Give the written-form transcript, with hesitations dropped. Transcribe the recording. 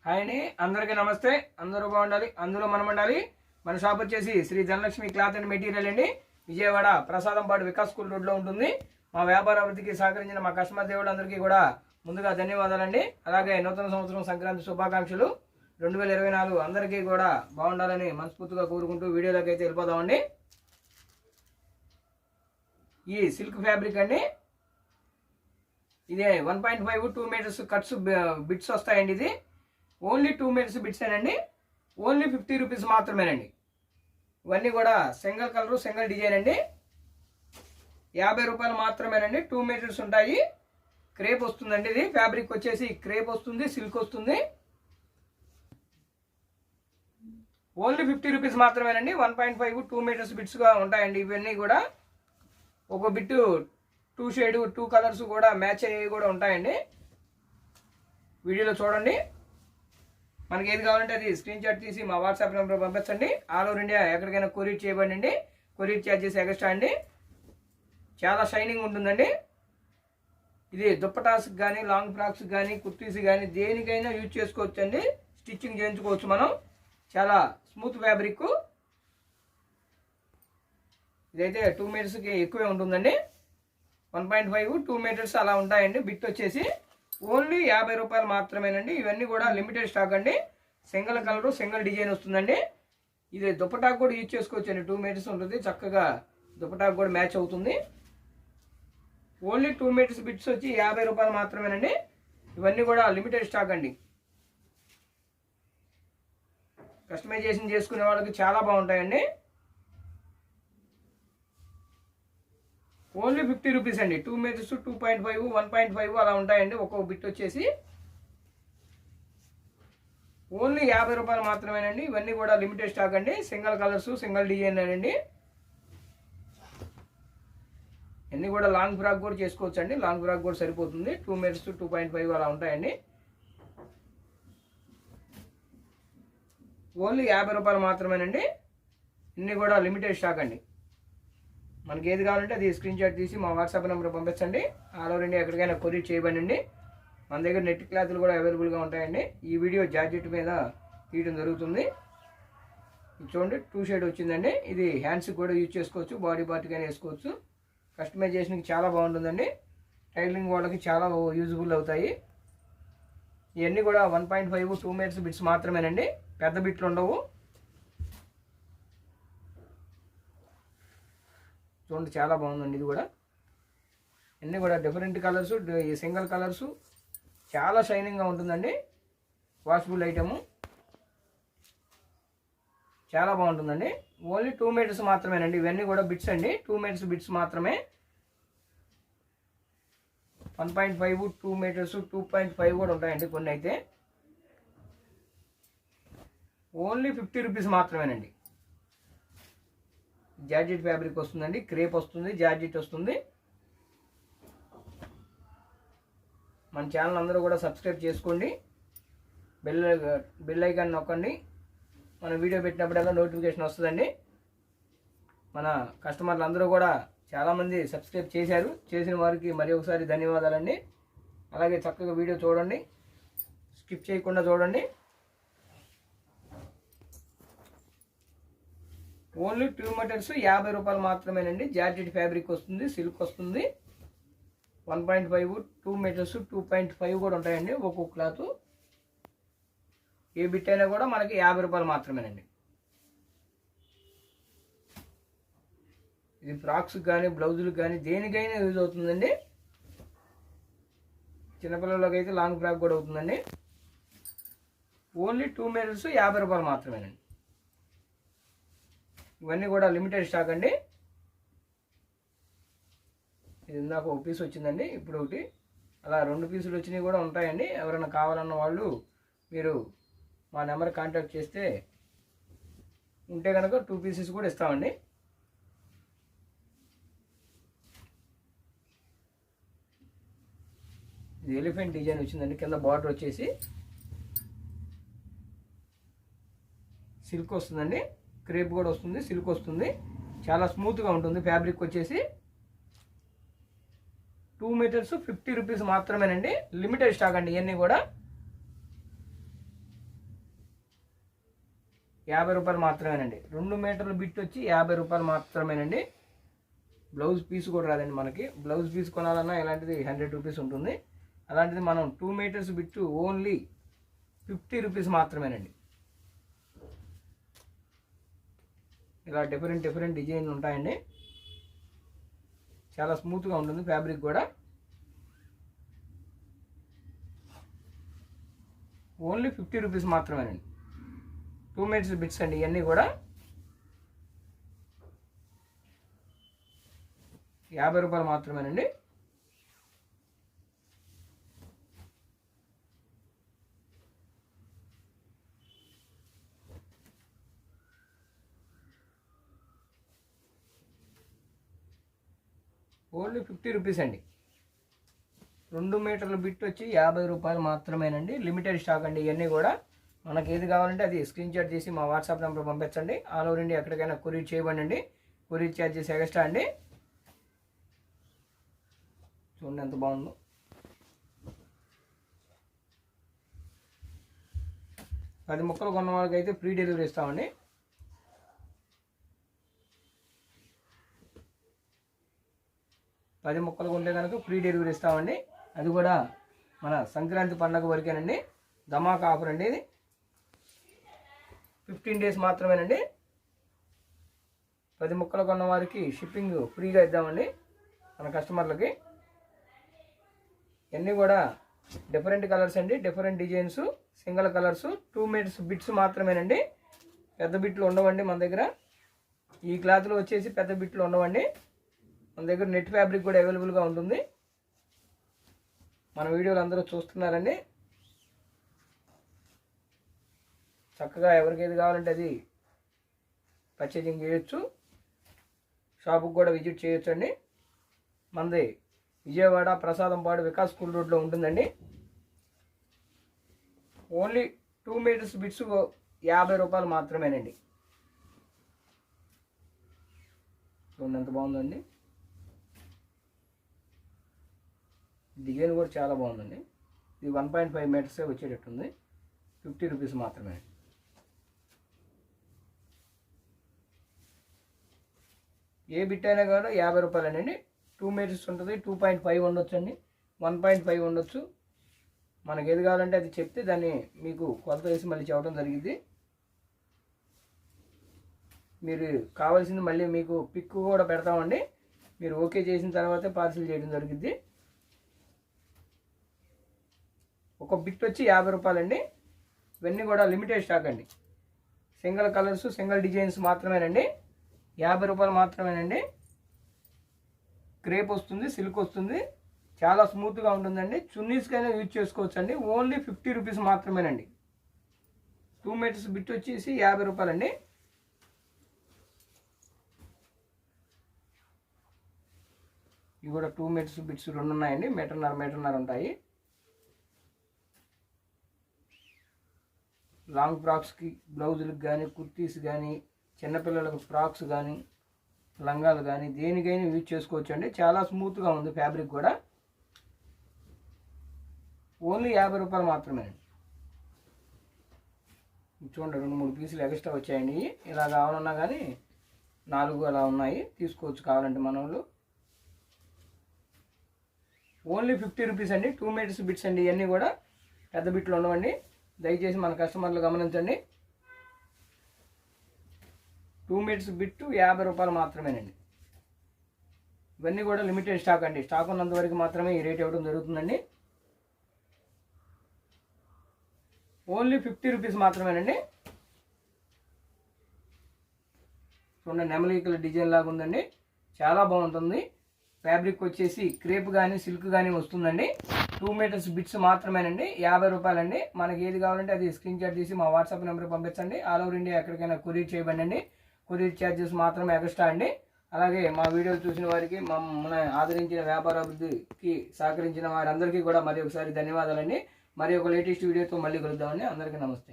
Hi అండి, అందరికీ నమస్తే. అందరూ బాగుండాలి, అందులో మనం ఉండాలి. మన షాప్ వచ్చేసి Sri Dhanalakshmi cloth and material అండి. విజయవాడ ప్రసాదంపాడు వికాస్ స్కూల్ రోడ్లో ఉంటుంది. మా వ్యాపార అభివృద్ధికి సహకరించిన మా కస్టమర్ దేవుళ్ళందరికీ కూడా ముందుగా ధన్యవాదాలండి. అలాగే నూతన సంవత్సరం సంక్రాంతి శుభాకాంక్షలు. 2024 అందరికీ కూడా బాగుండాలని మనస్ఫూర్తిగా కోరుకుంటూ వీడియోలోకి అయితే వెళ్ళిపోదామండి. ఈ సిల్క్ ఫ్యాబ్రిక్ అండి, ఇదే 1.5 2 మీటర్స్ కట్స్ బిట్స్ వస్తాయండి. ఇది ఓన్లీ 2 మీటర్స్ బిట్స్ ఏనండి. ఓన్లీ 50 రూపీస్ మాత్రమేనండి. ఇవన్నీ కూడా సింగిల్ కలరు సింగిల్ డిజైన్ అండి. 50 రూపాయలు మాత్రమేనండి. 2 మీటర్స్ ఉంటాయి. క్రేప్ వస్తుందండి. ఇది ఫ్యాబ్రిక్ వచ్చేసి క్రేప్ వస్తుంది, సిల్క్ వస్తుంది. ఓన్లీ 50 రూపీస్ మాత్రమేనండి. 1.5 2 మీటర్స్ బిట్స్గా ఉంటాయండి. ఇవన్నీ కూడా ఒక బిట్టు 2 షేడ్ 2 కలర్స్ కూడా మ్యాచ్ అయ్యేవి కూడా ఉంటాయండి. వీడియోలో చూడండి. మనకి ఏది కావాలంటే అది స్క్రీన్ షాట్ తీసి మా వాట్సాప్ నెంబర్ పంపించండి. ఆల్ ఓవర్ ఇండియా ఎక్కడికైనా కొరియర్ చేయబడండి. కొరియర్ ఛార్జెస్ ఎక్స్ట్రా అండి. చాలా షైనింగ్ ఉంటుందండి. ఇది దుప్పటాస్కి కానీ, లాంగ్ ఫ్రాక్స్ కానీ, కుర్తీస్ కానీ దేనికైనా యూజ్ చేసుకోవచ్చు అండి. స్టిచ్చింగ్ చేయించుకోవచ్చు మనం. చాలా స్మూత్ ఫ్యాబ్రిక్. ఇదైతే 2 మీటర్స్కి ఎక్కువే ఉంటుందండి. 1.5 2 మీటర్స్ అలా ఉంటాయండి. బిట్ వచ్చేసి ఓన్లీ 50 రూపాయలు మాత్రమేనండి. ఇవన్నీ కూడా లిమిటెడ్ స్టాక్ అండి. సింగిల్ కలరు సింగిల్ డిజైన్ వస్తుందండి. ఇది దుప్పటాకు కూడా యూజ్ చేసుకోవచ్చు అండి. 2 మీటర్స్ ఉంటుంది. చక్కగా దుప్పటాకు కూడా మ్యాచ్ అవుతుంది. ఓన్లీ 2 మీటర్స్ బిట్స్ వచ్చి 50 రూపాయలు మాత్రమేనండి. ఇవన్నీ కూడా లిమిటెడ్ స్టాక్ అండి. కస్టమైజేషన్ చేసుకునే వాళ్ళకి చాలా బాగుంటాయండి. ఓన్లీ 50 రూపీస్ అండి. 2 మీటర్స్ 2.5 1.5 అలా ఉంటాయండి. ఒక్కొక్క బిట్ వచ్చేసి ఓన్లీ 50 రూపాయలు మాత్రమేనండి. ఇవన్నీ కూడా లిమిటెడ్ స్టాక్ అండి. సింగిల్ కలర్స్ సింగిల్ డిజైన్ అండి. అన్నీ కూడా లాంగ్ ఫ్రాక్ కూడా చేసుకోవచ్చు అండి. లాంగ్ ఫ్రాక్ కూడా సరిపోతుంది. 2 మీటర్స్ 2.5 అలా ఉంటాయండి. ఓన్లీ 50 రూపాయలు మాత్రమేనండి. ఇన్ని కూడా లిమిటెడ్ స్టాక్ అండి. మనకి ఏది కావాలంటే అది స్క్రీన్ షాట్ తీసి మా వాట్సాప్ నెంబర్ పంపించండి. ఆల్ ఓవర్ ఇండియా ఎక్కడికైనా కొరియర్ చేయబడండి. మన దగ్గర నెట్ క్లాత్లు కూడా అవైలబుల్గా ఉంటాయండి. ఈ వీడియో జార్జెట్ మీద తీయడం జరుగుతుంది. చూడండి 2 షేడ్ వచ్చిందండి. ఇది హ్యాండ్స్కి కూడా యూజ్ చేసుకోవచ్చు, బాడీ పార్ట్కైనా వేసుకోవచ్చు. కస్టమైజేషన్కి చాలా బాగుంటుందండి. టైలరింగ్ వాళ్ళకి చాలా యూజ్ఫుల్ అవుతాయి. ఇవన్నీ కూడా 1.5 2 మీటర్స్ బిట్స్ మాత్రమేనండి. పెద్ద బిట్లు ఉండవు. చూడండి చాలా బాగుందండి. ఇది కూడా అన్నీ కూడా డిఫరెంట్ కలర్స్, సింగిల్ కలర్స్, చాలా షైనింగ్గా ఉంటుందండి. వాషబుల్ ఐటము చాలా బాగుంటుందండి. ఓన్లీ 2 మీటర్స్ మాత్రమేనండి. ఇవన్నీ కూడా బిట్స్ అండి. 2 మీటర్స్ బిట్స్ మాత్రమే. 1.5 2 మీటర్స్ 2.5 కూడా ఉంటాయండి కొన్ని అయితే. ఓన్లీ 50 రూపీస్ మాత్రమేనండి. జార్జెట్ ఫ్యాబ్రిక్ వస్తుందండి. క్రేప్ వస్తుంది, జార్జెట్ వస్తుంది. మన ఛానల్ అందరూ కూడా సబ్స్క్రైబ్ చేసుకోండి. బెల్ ఐకాన్ నొక్కండి. మన వీడియో పెట్టినప్పుడల్లా నోటిఫికేషన్ వస్తుందండి. మన కస్టమర్లు అందరూ కూడా చాలామంది సబ్స్క్రైబ్ చేశారు. చేసిన వారికి మరి ఒకసారి ధన్యవాదాలండి. అలాగే చక్కగా వీడియో చూడండి, స్కిప్ చేయకుండా చూడండి. ఓన్లీ 2 మీటర్స్ 50 రూపాయలు మాత్రమేనండి. జార్జెట్ ఫ్యాబ్రిక్ వస్తుంది, సిల్క్ వస్తుంది. 1.5 2 మీటర్స్ 2.5 కూడా ఉంటాయండి. ఒక్కొక్క క్లాత్ ఏ బిట్ అయినా కూడా మనకి 50 రూపాయలు మాత్రమేనండి. ఇది ఫ్రాక్స్ కానీ, బ్లౌజులకు కానీ దేనికైనా యూజ్ అవుతుందండి. చిన్నపిల్లలకి అయితే లాంగ్ ఫ్రాక్ కూడా అవుతుందండి. ఓన్లీ 2 మీటర్స్ 50 రూపాయలు మాత్రమేనండి. ఇవన్నీ కూడా లిమిటెడ్ స్టాక్ అండి. ఇది ఇందాక ఒక పీస్ వచ్చిందండి, ఇప్పుడు ఒకటి, అలా 2 పీసులు వచ్చినవి కూడా ఉంటాయండి. ఎవరైనా కావాలన్న వాళ్ళు మీరు మా నెంబర్ కాంటాక్ట్ చేస్తే ఉంటే కనుక 2 పీసెస్ కూడా ఇస్తామండి. ఇది ఎలిఫెంట్ డిజైన్ వచ్చిందండి. కింద బార్డర్ వచ్చేసి సిల్క్ వస్తుందండి. క్రేప్ కూడా వస్తుంది, సిల్క్ వస్తుంది. చాలా స్మూత్గా ఉంటుంది. ఫ్యాబ్రిక్ వచ్చేసి 2 మీటర్స్ 50 రూపీస్ మాత్రమేనండి. లిమిటెడ్ స్టాక్ అండి. ఇవన్నీ కూడా 50 రూపాయలు మాత్రమేనండి. 2 మీటర్ల బిట్ వచ్చి 50 రూపాయలు మాత్రమేనండి. బ్లౌజ్ పీస్ కూడా రాదండి మనకి. బ్లౌజ్ పీస్ కొనాలన్నా ఇలాంటిది 100 రూపీస్ ఉంటుంది. అలాంటిది మనం 2 మీటర్స్ బిట్టు ఓన్లీ 50 రూపీస్ మాత్రమేనండి. ఇలా డిఫరెంట్ డిజైన్లు ఉంటాయండి. చాలా స్మూత్గా ఉంటుంది ఫ్యాబ్రిక్ కూడా. ఓన్లీ 50 రూపీస్ మాత్రమేనండి. 2 మీటర్స్ బిట్స్ అండి ఇవన్నీ కూడా. 50 రూపాయలు మాత్రమేనండి. ఓన్లీ 50 రూపీస్ అండి. 2 మీటర్ల బిట్ వచ్చి 50 రూపాయలు మాత్రమేనండి. లిమిటెడ్ స్టాక్ అండి ఇవన్నీ కూడా. మనకి ఏది కావాలంటే అది స్క్రీన్ షాట్ చేసి మా వాట్సాప్ నెంబర్ పంపించండి. ఆల్ ఓవర్ ఇండియా ఎక్కడికైనా కొరియర్ చేయబడండి. కొరియర్ ఛార్జెస్ ఎక్స్ట్రా అండి. చూడండి ఎంత బాగుందో. పది ముక్కలు కొన్న వాళ్ళకి అయితే ఫ్రీ డెలివరీ ఇస్తామండి. పది ముక్కలు కొంటే కనుక ఫ్రీ డెలివరీ ఇస్తామండి. అది కూడా మన సంక్రాంతి పండగ వరకేనండి. ధమాకా ఆఫర్ అండి ఇది. 15 డేస్ మాత్రమేనండి. 10 ముక్కలు కొన్న వారికి షిప్పింగ్ ఫ్రీగా ఇద్దామండి మన కస్టమర్లకి. ఇవన్నీ కూడా డిఫరెంట్ కలర్స్ అండి, different designs, single colours, 2 metres bits మాత్రమేనండి. పెద్ద బిట్లు ఉండవండి మన దగ్గర. ఈ క్లాత్లో వచ్చేసి పెద్ద బిట్లు ఉండవండి. మన దగ్గర నెట్ ఫ్యాబ్రిక్ కూడా అవైలబుల్గా ఉంటుంది. మన వీడియోలు అందరూ చూస్తున్నారండి. చక్కగా ఎవరికి ఏది కావాలంటే అది పర్చేజింగ్ చేయొచ్చు. షాపుకి కూడా విజిట్ చేయొచ్చు అండి. మనది విజయవాడ ప్రసాదంపాడు వికాస్ స్కూల్ రోడ్లో ఉంటుందండి. ఓన్లీ 2 మీటర్స్ బిట్స్ 50 రూపాయలు మాత్రమేనండి. చూడండి ఎంత బాగుందండి. డిజైన్ కూడా చాలా బాగుందండి. ఇది 1.5 మీటర్సే వచ్చేటట్టుంది. 50 రూపీస్ మాత్రమే. ఏ బిట్ అయినా కూడా 50 రూపాయలేనండి. 2 మీటర్స్ ఉంటుంది. 2.5 ఉండొచ్చు అండి, 1.5 ఉండొచ్చు. మనకి ఏది కావాలంటే అది చెప్తే దాన్ని మీకు కొలత వేసి మళ్ళీ చెప్పడం జరిగింది. మీరు కావాల్సింది మళ్ళీ మీకు పిక్ కూడా పెడతామండి. మీరు ఓకే చేసిన తర్వాతే పార్సిల్ చేయడం జరిగింది. ఒక బిట్ వచ్చి 50 రూపాయలండి. ఇవన్నీ కూడా లిమిటెడ్ స్టాక్ అండి. సింగిల్ కలర్స్, సింగిల్ డిజైన్స్ మాత్రమేనండి. 50 రూపాయలు మాత్రమేనండి. క్రేప్ వస్తుంది, సిల్క్ వస్తుంది, చాలా స్మూత్గా ఉంటుందండి. చున్నీస్కైనా యూజ్ చేసుకోవచ్చు అండి. ఓన్లీ 50 రూపీస్ మాత్రమేనండి. 2 మీటర్స్ బిట్ వచ్చేసి 50 రూపాయలండి. ఇవి కూడా 2 మీటర్స్ బిట్స్ 2 ఉన్నాయండి. మీటర్న్నర ఉంటాయి. లాంగ్ ఫ్రాక్స్కి, బ్లౌజులకు కానీ, కుర్తీస్ కానీ, చిన్నపిల్లలకు ఫ్రాక్స్ కానీ, లంగాలు కానీ దేనికైనా యూజ్ చేసుకోవచ్చు అండి. చాలా స్మూత్గా ఉంది ఫ్యాబ్రిక్ కూడా. ఓన్లీ 50 రూపాయలు మాత్రమే. చూడండి 2-3 పీసులు ఎక్స్ట్రా వచ్చాయండి. ఇలా కావాలన్నా కానీ 4 అలా ఉన్నాయి, తీసుకోవచ్చు కావాలంటే మన వాళ్ళు. ఓన్లీ 50 రూపీస్ అండి. 2 మీటర్స్ బిట్స్ అండి. ఇవన్నీ కూడా పెద్ద బిట్లు ఉండవండి. దయచేసి మన కస్టమర్లు గమనించండి. 2 మీటర్స్ బిట్టు 50 రూపాయలు మాత్రమేనండి. ఇవన్నీ కూడా లిమిటెడ్ స్టాక్ అండి. స్టాక్ ఉన్నంత వరకు మాత్రమే ఈ రేట్ ఇవ్వడం జరుగుతుందండి. ఓన్లీ 50 రూపీస్ మాత్రమేనండి. చూడండి నెమలికల డిజైన్ లాగా ఉందండి. చాలా బాగుంటుంది. ఫ్యాబ్రిక్ వచ్చేసి క్రేప్ కానీ, సిల్క్ కానీ వస్తుందండి. 2 మీటర్స్ బిట్స్ మాత్రమేనండి. 50 రూపాయలండి. మనకి ఏది కావాలంటే అది స్క్రీన్ షాట్ తీసి మా వాట్సాప్ నెంబర్ పంపించండి. ఆల్ ఓవర్ ఇండియా ఎక్కడికైనా కొరియర్ చేయబడండి. కొరియర్ ఛార్జెస్ మాత్రమే ఎక్స్ట్రా అండి. అలాగే మా వీడియోలు చూసిన వారికి, మన ఆదరించిన వ్యాపారాభివృద్ధికి సహకరించిన వారందరికీ కూడా మరి ఒకసారి ధన్యవాదాలండి. మరి ఒక లేటెస్ట్ వీడియోతో మళ్ళీ కలుద్దామండి. అందరికీ నమస్తే.